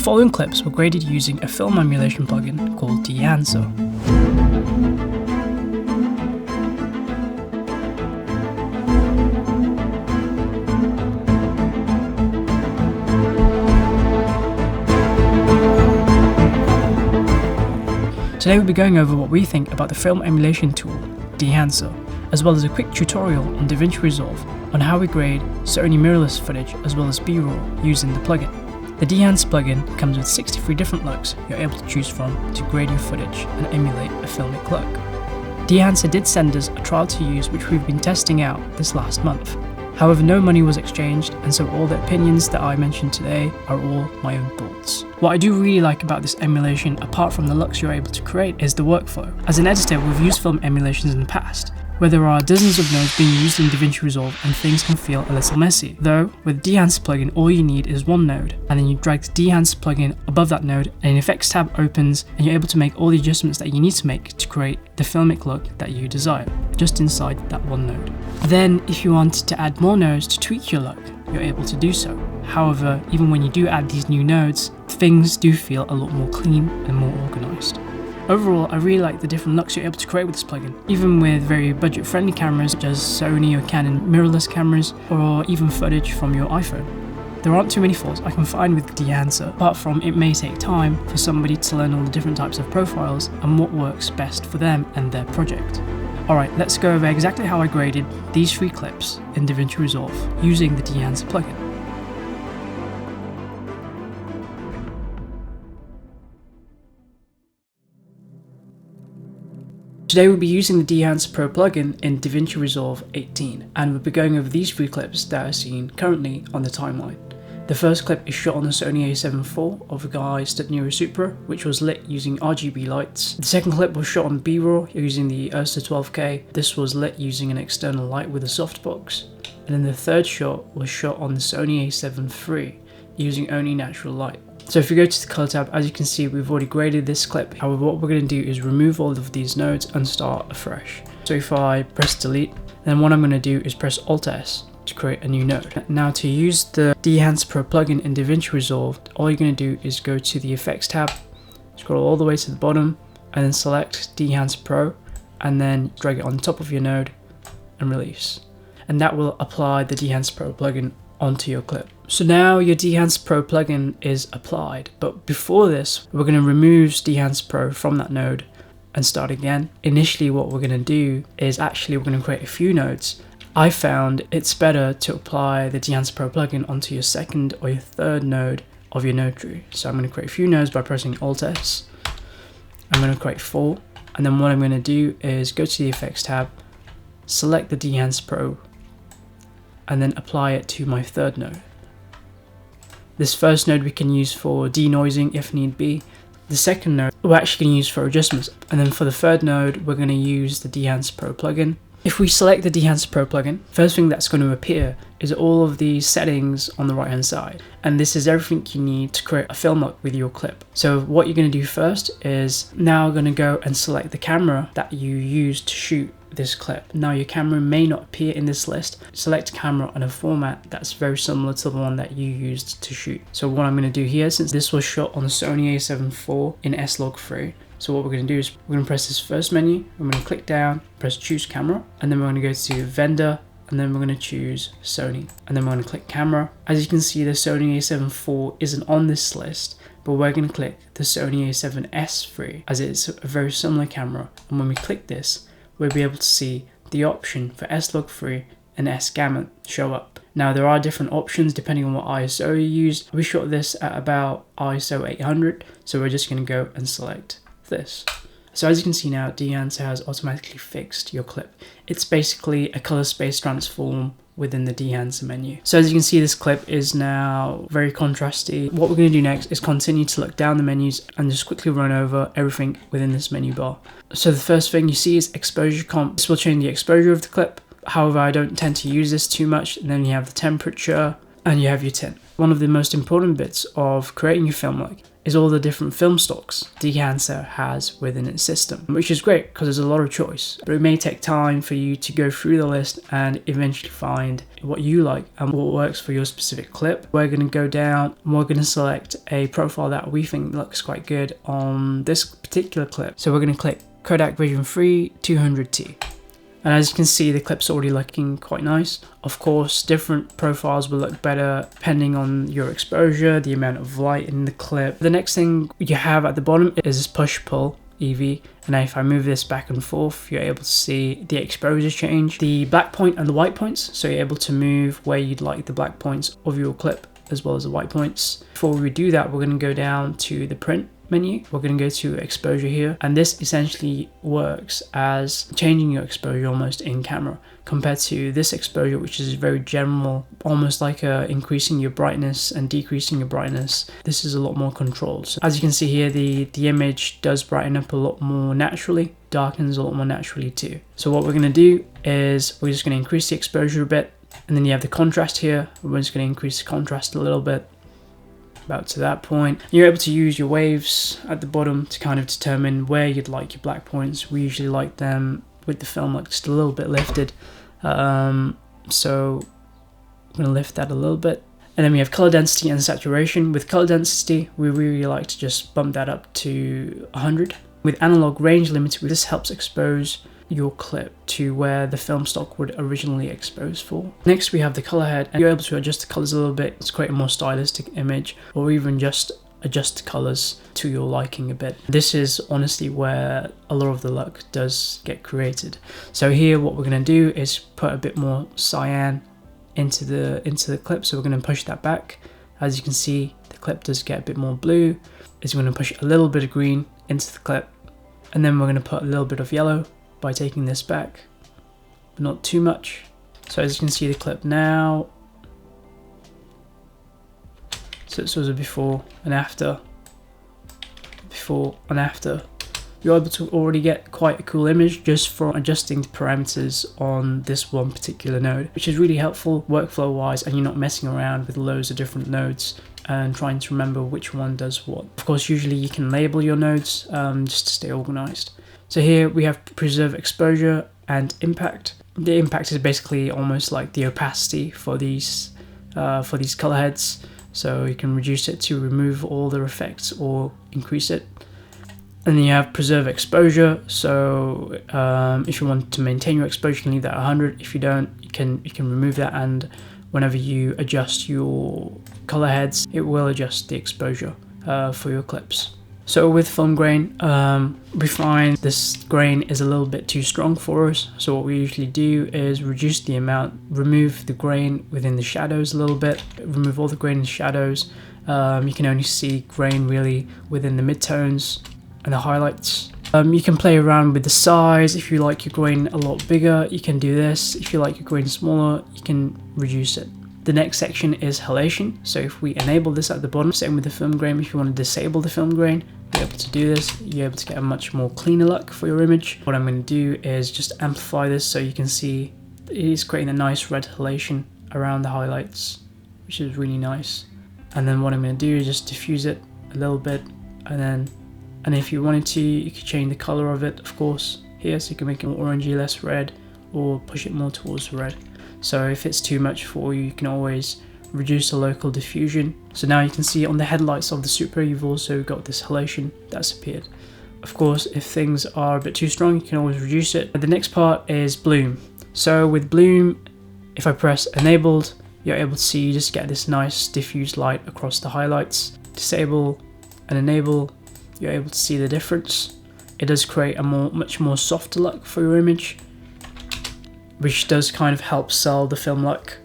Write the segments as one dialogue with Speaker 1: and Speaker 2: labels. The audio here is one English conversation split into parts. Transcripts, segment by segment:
Speaker 1: following clips were graded using a film emulation plugin called Dehancer. Today we'll be going over what we think about the film emulation tool, Dehancer, as well as a quick tutorial on Davinci Resolve on how we grade Sony mirrorless footage as well as B-RAW using the plugin. The Dehancer plugin comes with 63 different looks you're able to choose from to grade your footage and emulate a filmic look. Dehancer did send us a trial to use which we've been testing out this last month. However, no money was exchanged, and so all the opinions that I mentioned today are all my own thoughts. What I do really like about this emulation, apart from the looks you're able to create, is the workflow. As an editor, we've used film emulations in the past, where there are dozens of nodes being used in Davinci Resolve and things can feel a little messy. Though, with the Dehancer plugin, all you need is one node, and then you drag the Dehancer plugin above that node, and an effects tab opens, and you're able to make all the adjustments that you need to make to create the filmic look that you desire, just inside that one node. Then, if you wanted to add more nodes to tweak your look, you're able to do so. However, even when you do add these new nodes, things do feel a lot more clean and more organized. Overall, I really like the different looks you're able to create with this plugin, even with very budget-friendly cameras such as Sony or Canon mirrorless cameras, or even footage from your iPhone. There aren't too many faults I can find with Dehancer, apart from it may take time for somebody to learn all the different types of profiles and what works best for them and their project. Alright, let's go over exactly how I graded these 3 clips in Davinci Resolve using the Dehancer plugin. Today we'll be using the Dehancer Pro plugin in Davinci Resolve 18, and we'll be going over these 3 clips that are seen currently on the timeline. The first clip is shot on the Sony A7iv IV of a guy stood near a Supra, which was lit using RGB lights. The second clip was shot on B-RAW using the Ursa 12K. This was lit using an external light with a softbox. And then the third shot was shot on the Sony A7iv III using only natural light. So if you go to the color tab, as you can see, we've already graded this clip. However, what we're going to do is remove all of these nodes and start afresh. So if I press delete, then what I'm going to do is press Alt S to create a new node. Now to use the Dehancer Pro plugin in Davinci Resolve, all you're going to do is go to the effects tab, scroll all the way to the bottom, and then select Dehancer Pro, and then drag it on top of your node and release. And that will apply the Dehancer Pro plugin onto your clip. So now your Dehancer Pro plugin is applied, but before this, we're going to remove Dehancer Pro from that node and start again. Initially, what we're going to do is we're going to create a few nodes. I found it's better to apply the Dehancer Pro plugin onto your second or your third node of your node tree. So I'm going to create a few nodes by pressing Alt S. I'm going to create 4, and then what I'm going to do is go to the effects tab, select the Dehancer Pro, and then apply it to my third node. This first node we can use for denoising if need be. The second node we're actually going to use for adjustments, and then for the third node we're going to use the Dehancer Pro plugin. If we select the Dehancer Pro plugin, first thing that's going to appear is all of the settings on the right hand side, and this is everything you need to create a film look with your clip. So what you're going to do first is now going to go and select the camera that you used to shoot this clip. Now your camera may not appear in this list. Select camera on a format that's very similar to the one that you used to shoot. So what I'm going to do here, since this was shot on the Sony A7iv IV in S-log3, so what we're going to do is we're going to press this first menu, we're going to click down, press choose camera, and then we're going to go to vendor, and then we're going to choose Sony, and then we're going to click camera. As you can see, the Sony A7iv IV isn't on this list, but we're going to click the Sony A7iv S-log3 as it's a very similar camera, and when we click this, we'll be able to see the option for S-log3 and S-gamut show up. Now there are different options depending on what ISO you use. We shot this at about ISO 800, so we're just going to go and select this. So as you can see now, Dehancer has automatically fixed your clip. It's basically a color space transform within the Dehancer menu. So as you can see, this clip is now very contrasty. What we're going to do next is continue to look down the menus and just quickly run over everything within this menu bar. So the first thing you see is exposure comp. This will change the exposure of the clip. However, I don't tend to use this too much. And then you have the temperature and you have your tint. One of the most important bits of creating your film look is all the different film stocks Dehancer has within its system, which is great because there's a lot of choice, but it may take time for you to go through the list and eventually find what you like and what works for your specific clip. We're going to go down and we're going to select a profile that we think looks quite good on this particular clip. So we're going to click Kodak Vision 3 200T. And as you can see, the clip's already looking quite nice. Of course, different profiles will look better depending on your exposure, the amount of light in the clip. The next thing you have at the bottom is this push-pull EV. And now if I move this back and forth, you're able to see the exposure change, the black point and the white points. So you're able to move where you'd like the black points of your clip as well as the white points. Before we do that, we're going to go down to the print menu. We're going to go to exposure here, and this essentially works as changing your exposure almost in camera compared to this exposure, which is very general, almost like increasing your brightness and decreasing your brightness. This is a lot more controlled. So as you can see here, the image does brighten up a lot more naturally, darkens a lot more naturally too. So what we're going to do is we're just going to increase the exposure a bit, and then you have the contrast here. We're just going to increase the contrast a little bit, about to that point. You're able to use your waves at the bottom to kind of determine where you'd like your black points. We usually like them with the film like just a little bit lifted. So I'm going to lift that a little bit. And then we have color density and saturation. With color density, we really like to just bump that up to 100. With analog range limiter, this helps expose your clip to where the film stock would originally expose for. Next we have the color head, and you're able to adjust the colors a little bit to create a more stylistic image, or even just adjust the colors to your liking a bit. This is honestly where a lot of the look does get created. So here what we're going to do is put a bit more cyan into the clip. So we're going to push that back. As you can see, the clip does get a bit more blue. Is going to push a little bit of green into the clip, and then we're going to put a little bit of yellow by taking this back, but not too much. So as you can see the clip now, so this was a before and after, you're able to already get quite a cool image just from adjusting the parameters on this one particular node, which is really helpful workflow wise, and you're not messing around with loads of different nodes and trying to remember which one does what. Of course, usually you can label your nodes just to stay organized. So here we have preserve exposure and impact. The impact is basically almost like the opacity for these color heads. So you can reduce it to remove all their effects or increase it. And then you have preserve exposure. So if you want to maintain your exposure, you can leave that at 100. If you don't, you can remove that, and whenever you adjust your color heads, it will adjust the exposure for your clips. So with film grain, we find this grain is a little bit too strong for us. So what we usually do is reduce the amount, remove the grain within the shadows a little bit, remove all the grain in the shadows. You can only see grain really within the midtones and the highlights. You can play around with the size. If you like your grain a lot bigger, you can do this. If you like your grain smaller, you can reduce it. The next section is halation. So if we enable this at the bottom, same with the film grain. If you want to disable the film grain, you're able to do this. You're able to get a much more cleaner look for your image. What I'm going to do is just amplify this so you can see it is creating a nice red halation around the highlights, which is really nice. And then what I'm going to do is just diffuse it a little bit, and if you wanted to, you could change the color of it, of course, here, so you can make it more orangey, less red, or push it more towards red. So if it's too much for you, you can always reduce the local diffusion. So now you can see on the headlights of the Supra, you've also got this halation that's appeared. Of course, if things are a bit too strong, you can always reduce it. The next part is bloom. So with bloom, if I press enabled, you're able to see you just get this nice diffused light across the highlights. Disable and enable, you're able to see the difference. It does create a much more softer look for your image, which does kind of help sell the film look.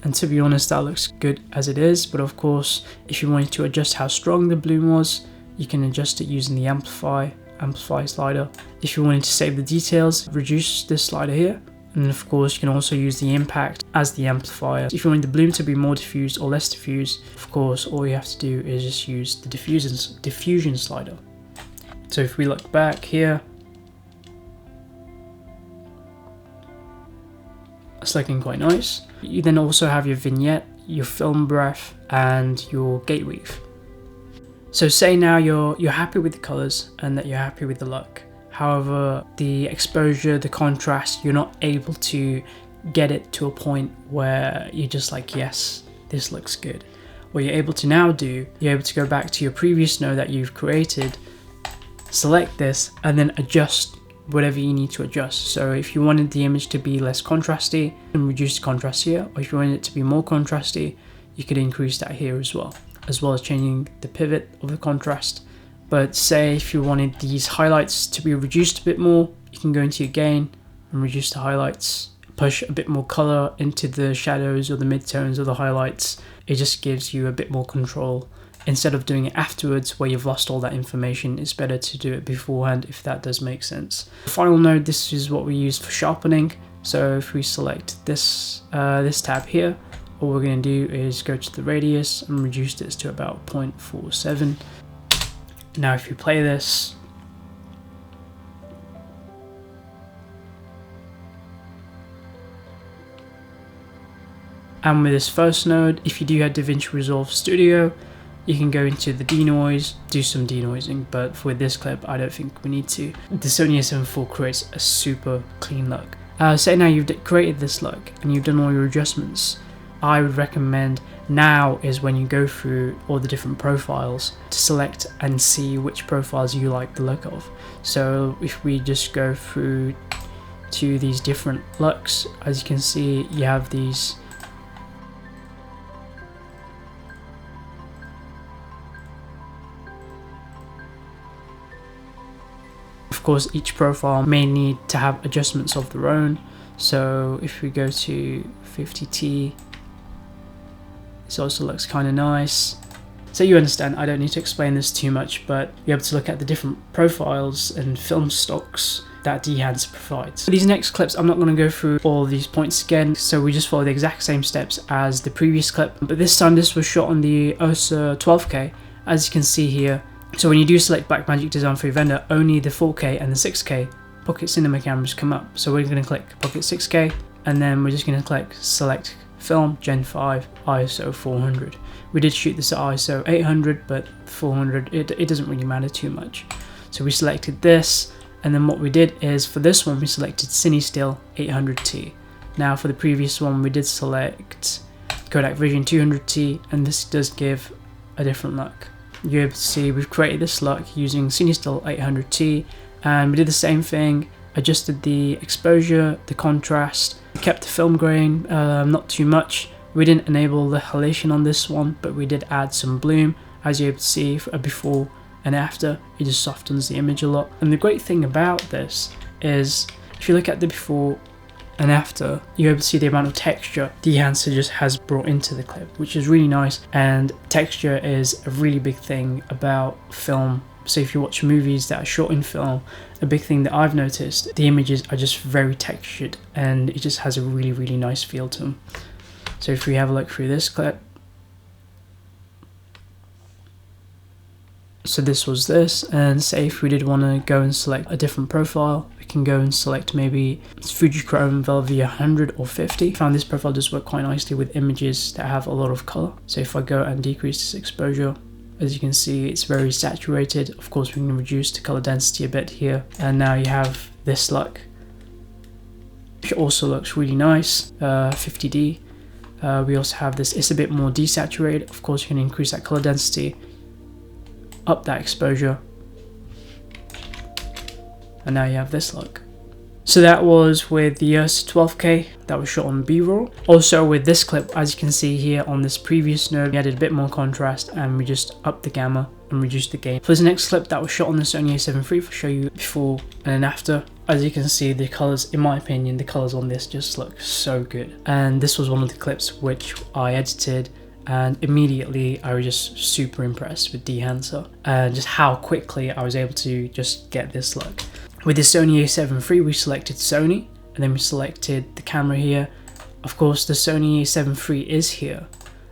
Speaker 1: And to be honest, that looks good as it is, but of course, if you wanted to adjust how strong the bloom was, you can adjust it using the amplify slider. If you wanted to save the details, reduce this slider here, and then of course you can also use the impact as the amplifier. If you want the bloom to be more diffused or less diffused, of course all you have to do is just use the diffusion slider. So if we look back here, it's looking quite nice. You then also have your vignette. your film breadth, and your gate weave. So say now you're happy with the colors and that you're happy with the look. However, the exposure, the contrast, you're not able to get it to a point where you're just like, yes, this looks good. What you're able to now do, you're able to go back to your previous node that you've created, select this, and then adjust whatever you need to adjust. So if you wanted the image to be less contrasty, and reduce the contrast here, or if you wanted it to be more contrasty, you could increase that here as well as changing the pivot of the contrast. But say if you wanted these highlights to be reduced a bit more, you can go into your gain and reduce the highlights, push a bit more color into the shadows or the midtones or the highlights. It just gives you a bit more control. Instead of doing it afterwards where you've lost all that information, it's better to do it beforehand, if that does make sense. The final node, this is what we use for sharpening. So if we select this tab here, all we're going to do is go to the radius and reduce this to about 0.47. Now if you play this, and with this first node, if you do have Davinci Resolve Studio, you can go into the denoise, do some denoising, but for this clip I don't think we need to. The Sony A7iv IV creates a super clean look. Say now you've created this look and you've done all your adjustments, I would recommend now is when you go through all the different profiles to select and see which profiles you like the look of. So if we just go through to these different looks, as you can see, you have these Of course, each profile may need to have adjustments of their own. So if we go to 50T, this also looks kind of nice. So you understand, I don't need to explain this too much, but you're able to look at the different profiles and film stocks that Dehancer provides. For these next clips, I'm not going to go through all these points again, so we just follow the exact same steps as the previous clip, but this time this was shot on the A7iv, as you can see here. So when you do select Blackmagic Design for your vendor, only the 4K and the 6K Pocket Cinema cameras come up. So we're going to click Pocket 6K, and then we're just going to click Select Film Gen 5 ISO 400. We did shoot this at ISO 800, but 400, it doesn't really matter too much. So we selected this, and then what we did is for this one we selected CineStill 800T. Now for the previous one we did select Kodak Vision 200T, and this does give a different look. You're able to see we've created this look using CineStill 800T, and we did the same thing, adjusted the exposure, the contrast, kept the film grain, not too much. We didn't enable the halation on this one, but we did add some bloom. As you're able to see a before and after, it just softens the image a lot. And the great thing about this is if you look at the before and after, you're able to see the amount of texture Dehancer just has brought into the clip, which is really nice. And texture is a really big thing about film. So if you watch movies that are shot in film, a big thing that I've noticed, the images are just very textured and it just has a really, really nice feel to them. So if we have a look through this clip, so this was this, and say if we did want to go and select a different profile, we can go and select maybe Fujichrome Velvia 100 or 50. I found this profile does work quite nicely with images that have a lot of color. So if I go and decrease this exposure, as you can see, it's very saturated. Of course, we can reduce the color density a bit here, and now you have this look, which also looks really nice. 50D. We also have this, it's a bit more desaturated. Of course, you can increase that color density, up that exposure, and now you have this look. So that was with the A7iv that was shot on BRAW. Also with this clip, as you can see here on this previous node, we added a bit more contrast and we just upped the gamma and reduced the gain. For this next clip that was shot on the Sony A7iv III, I'll show you before and after. As you can see, the colors, in my opinion, the colors on this just look so good. And this was one of the clips which I edited, and immediately I was just super impressed with Dehancer and just how quickly I was able to just get this look. With the Sony A7iv III, we selected Sony, and then we selected the camera here. Of course, the Sony A7iv III is here.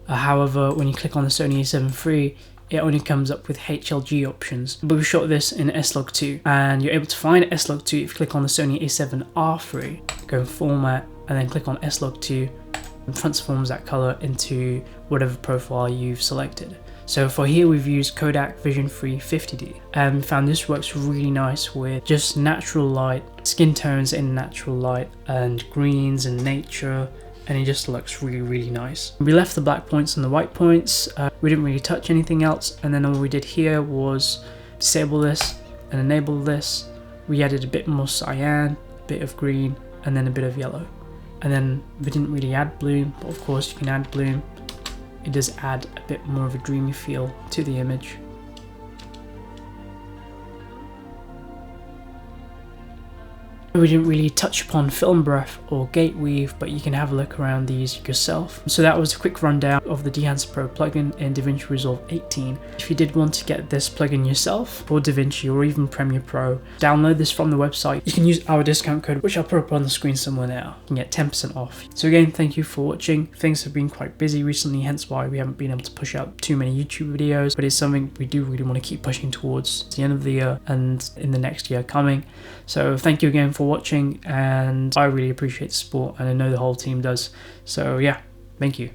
Speaker 1: However, when you click on the Sony A7iv III, it only comes up with HLG options. But we shot this in S-log3, and you're able to find S-log3 if you click on the Sony A7R III, go in Format, and then click on S-log2, and transforms that color into whatever profile you've selected. So for here we've used Kodak Vision 3 50D and found this works really nice with just natural light, skin tones in natural light and greens and nature, and it just looks really nice. We left the black points and the white points, we didn't really touch anything else, and then all we did here was disable this and enable this. We added a bit more cyan, a bit of green, and then a bit of yellow. And then we didn't really add bloom, but of course you can add bloom. It does add a bit more of a dreamy feel to the image. We didn't really touch upon film breath or gate weave, but you can have a look around these yourself. So that was a quick rundown of the Dehancer Pro plugin in Davinci Resolve 18. If you did want to get this plugin yourself, or Davinci or even Premiere Pro, download this from the website. You can use our discount code, which I'll put up on the screen somewhere now. You can get 10% off. So again, thank you for watching. Things have been quite busy recently, hence why we haven't been able to push out too many YouTube videos, but it's something we do really want to keep pushing towards the end of the year and in the next year coming. So thank you again for watching, and I really appreciate the support, and I know the whole team does. So yeah, thank you.